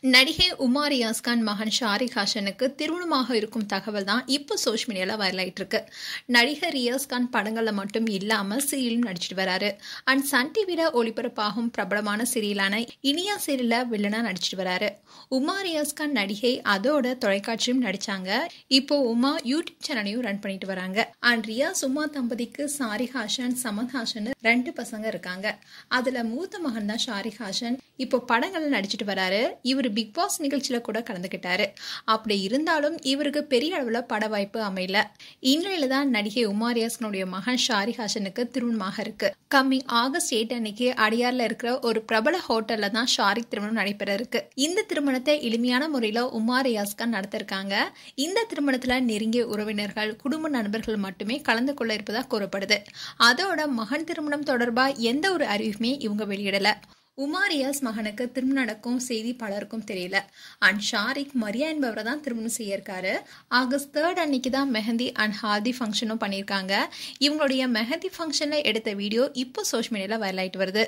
நடிகை உமா ரியாஸ் கான் மகன் ஷாரிக் ஹாசனுக்கு திருமணமாக இருக்கும் தகவல் தான் இப்போ சோஷியல் மீடியாவில் வைரல் ஆயிட்டு இருக்கு. நடிகர் ரியாஸ் கான் படங்களில் மட்டும் இல்லாமல் சீரியலும் நடிச்சிட்டு வராரு. அண்ட் சன் டிவியில் ஒளிபரப்பாகும் பிரபலமான சீரியலான இனியா சீரியலில் வில்லனா நடிச்சிட்டு வராரு. உமா ரியாஸ் கான் நடிகை அதோட தொலைக்காட்சியும் நடிச்சாங்க. இப்போ உமா யூடியூப் சேனலையும் ரன் பண்ணிட்டு வராங்க. அண்ட் ரியாஸ் உமா தம்பதிக்கு ஷாரிக் ஹாசன் சமந்த் ஹாசன் 2 பசங்க இருக்காங்க. அதுல மூத்த மகன் தான் ஷாரிக் ஹாசன். இப்போ படங்கள்ல நடிச்சிட்டு வராரு. இவர் பிக் பாஸ் நிகழ்ச்சியில கூட கலந்துக்கிட்டாரு. அப்படி இருந்தாலும் இவருக்கு பெரிய அளவுல பட வாய்ப்பு அமையல. இந்நிலையில தான் நடிகை உமா ரியாஸ்கனுடைய மகன் ஷாரிக் ஹாசனுக்கு திருமணமாக இருக்கு. கம்மிங் ஆகஸ்ட் 8 அன்னைக்கு அடியார்ல இருக்கிற ஒரு பிரபல ஹோட்டல்ல தான் ஷாரிக் திருமணம் நடைபெற இருக்கு. இந்த திருமணத்தை எளிமையான முறையில உமா ரியாஸ் கான் நடத்த இருக்காங்க. இந்த திருமணத்துல நெருங்கிய உறவினர்கள், குடும்ப நண்பர்கள் மட்டுமே கலந்து கொள்ள இருப்பதா கூறப்படுது. அதோட மகன் திருமணம் தொடர்பா எந்த ஒரு அறிவிப்புமே இவங்க வெளியிடல. உமா ரியாஸ் மகனுக்கு திருமணம் நடக்கும் செய்தி பலருக்கும் தெரியல. அண்ட் ஷாரிக் மரியா என்பவரை தான் திருமணம் செய்ய இருக்காரு. ஆகஸ்ட் 3 அன்னைக்கு தான் மெஹந்தி அண்ட் ஹால்தி ஃபங்க்ஷனும் பண்ணியிருக்காங்க. இவங்களுடைய மெஹந்தி ஃபங்க்ஷன்ல எடுத்த வீடியோ இப்போ சோஷியல் மீடியால வைரல் ஆயிட்டு வருது.